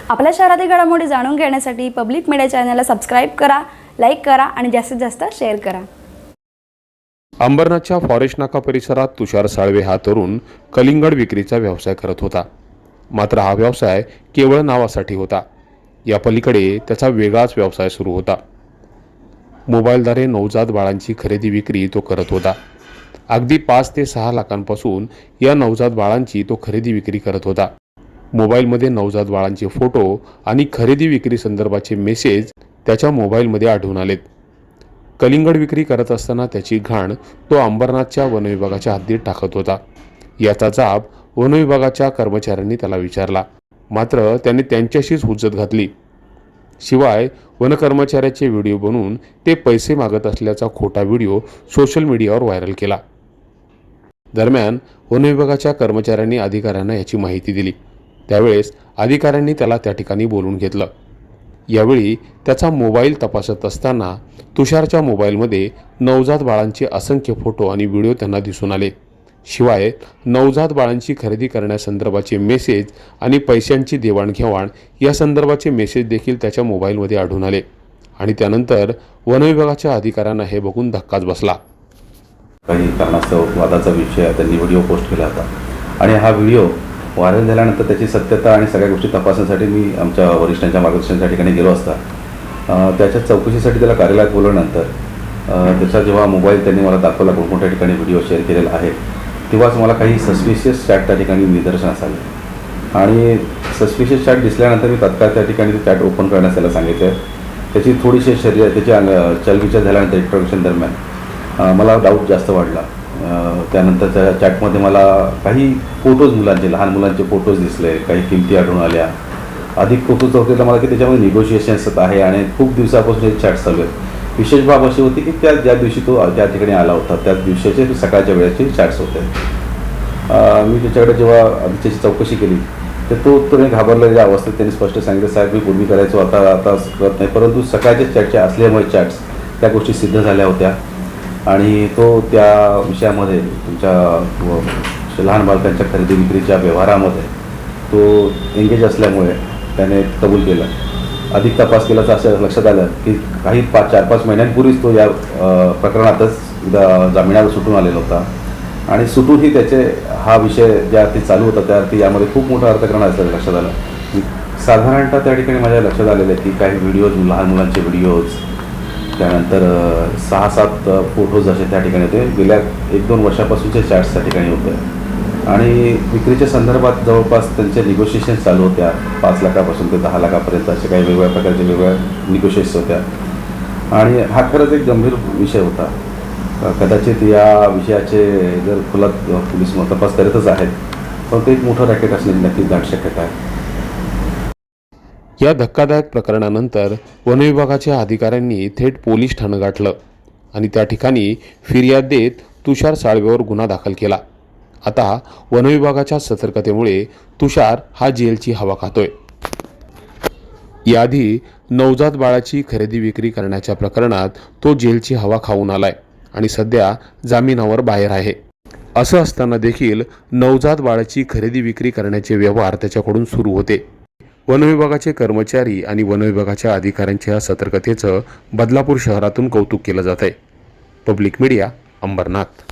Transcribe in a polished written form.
आपल्या शहरातील घडामोडी जाणून घेण्यासाठी पब्लिक मीडिया चॅनलला सबस्क्राईब करा, लाईक करा आणि जास्तीत जास्त शेअर करा। अंबरनाथच्या फॉरेस्ट नाका परिसरात तुषार साळवे हा तरुण कलिंगड विक्रीचा व्यवसाय करत होता। मात्र हा व्यवसाय केवळ नावासाठी होता। या पलीकडे त्याचा वेगळाच व्यवसाय सुरू होता। मोबाईलद्वारे नवजात बाळांची खरेदी विक्री तो करत होता। अगदी 5 ते 6 लाखांपासून या नवजात बाळांची तो खरेदी विक्री करत होता। मोबाईलमध्ये नवजात बाळांचे फोटो आणि खरेदी विक्री संदर्भाचे मेसेज त्याच्या मोबाईलमध्ये आढळून आलेत। कलिंगड विक्री करत असताना त्याची घाण तो अंबरनाथच्या वनविभागाच्या हद्दीत टाकत होता। याचा जाब वनविभागाच्या कर्मचाऱ्यांनी त्याला विचारला, मात्र त्याने त्यांच्याशीच हुज्जत घातली। शिवाय वनकर्मचाऱ्याचे व्हिडिओ बनवून ते पैसे मागत असल्याचा खोटा व्हिडिओ सोशल मीडियावर व्हायरल केला। दरम्यान वनविभागाच्या कर्मचाऱ्यांनी अधिकाऱ्यांना याची माहिती दिली। त्यावेळेस अधिकाऱ्यांनी त्याला त्या ठिकाणी बोलून घेतलं। यावेळी त्याचा मोबाईल तपासत असताना तुषारच्या मोबाईलमध्ये नवजात बाळांचे असंख्य फोटो आणि व्हिडिओ त्यांना दिसून आले। शिवाय नवजात बाळांची खरेदी करण्यासंदर्भाचे मेसेज आणि पैशांची देवाणघेवाण या संदर्भाचे मेसेज देखील त्याच्या मोबाईलमध्ये आढळून आले आणि त्यानंतर वनविभागाच्या अधिकाऱ्यांना हे बघून धक्काच बसला। काही कारणास्तव वादाचा विषय त्यांनी व्हिडिओ पोस्ट केला होता आणि हा व्हिडिओ व्हायरल झाल्यानंतर त्याची सत्यता आणि सगळ्या गोष्टी तपासण्यासाठी मी आमच्या वरिष्ठांच्या मार्गदर्शनाच्या ठिकाणी गेलो असता त्याच्या चौकशीसाठी त्याला कार्यालयात बोलवल्यानंतर त्याचा जेव्हा मोबाईल त्यांनी मला दाखवला कोणकोणत्या ठिकाणी व्हिडिओ शेअर केलेला आहे, तेव्हाच मला काही सस्पिशियस चॅट त्या ठिकाणी निदर्शनास आले आणि सस्पिशियस चॅट दिसल्यानंतर मी तात्काळ त्या ठिकाणी चॅट ओपन करण्यास त्याला सांगितलं। त्याची थोडीशी त्याची चलबिचल झाल्यानंतर इंट्रोडक्शन दरम्यान मला डाऊट जास्त वाढला। त्यानंतर त्या चॅटमध्ये मला काही फोटोज मुलांचे, लहान मुलांचे फोटोज दिसले, काही किमती आढळून आल्या। अधिक फोटोज होते मला की त्याच्यामध्ये निगोशिएशन्स आहे आणि खूप दिवसापासून हे चॅट चालू आहे। विशेष बाब अशी होती की ज्या दिवशी तो त्या ठिकाणी आला होता त्याच दिवशीचे सकाळच्या वेळेचे चॅट्स होते। मी त्याच्याकडे जेव्हा त्याची चौकशी केली तर तो घाबरलेल्या अवस्थेत त्यांनी स्पष्ट सांगितलं, साहेब मी पूर्वी करायचो आता करत नाही, परंतु सकाळच्या चॅटचे असल्यामुळे चॅट्स त्या गोष्टी सिद्ध झाल्या होत्या आणि तो त्या विषयामध्ये तुमच्या लहान बालकांच्या खरेदी विक्रीच्या व्यवहारामध्ये तो एंगेज असल्यामुळे त्याने कबूल केलं। अधिक तपास केला तर असं लक्षात आलं की काही 4-5 महिन्यांपूर्वीच तो या प्रकरणातच जामिनावर सुटून आलेला होता आणि सुटूनही त्याचे हा विषय ज्यावरती चालू होता त्यावरती यामध्ये खूप मोठा अर्थकारण असल्याचं लक्षात आलं। साधारणतः त्या ठिकाणी माझ्या लक्षात आलेलं आहे की काही व्हिडिओज, लहान मुलांचे व्हिडिओज, त्यानंतर 6-7 फोटोज असे त्या ठिकाणी होते। गेल्या 1-2 वर्षापासूनचे चॅट्स त्या ठिकाणी होते आणि विक्रीच्या संदर्भात जवळपास त्यांचे निगोशिएशन्स चालू होत्या। 5 लाखापासून ते 10 लाखापर्यंत असे काही वेगवेगळ्या प्रकारचे वेगवेगळ्या निगोशिएशन्स होत्या आणि हा खरंच एक गंभीर विषय होता। कदाचित या विषयाचे जर खोलात पोलीस तपास करतच आहेत, पण ते एक मोठं रॅकेट असण्याची नक्कीच दाट शक्यता आहे। या धक्कादायक प्रकरणानंतर वनविभागाच्या अधिकाऱ्यांनी थेट पोलीस ठाणं गाठलं आणि त्या ठिकाणी फिर्याद देत तुषार साळवेवर गुन्हा दाखल केला। आता वनविभागाच्या सतर्कतेमुळे तुषार हा जेलची हवा खातोय। याआधी नवजात बाळाची खरेदी विक्री करण्याच्या प्रकरणात तो जेलची हवा खाऊन आलाय आणि सध्या जामिनावर बाहेर आहे। असं असताना देखील नवजात बाळाची खरेदी विक्री करण्याचे व्यवहार त्याच्याकडून सुरू होते। वनविभागाचे कर्मचारी आणि वनविभागाच्या अधिकाऱ्यांच्या सतर्कतेचं बदलापूर शहरातून कौतुक केलं जात आहे। Public media, Ambernath.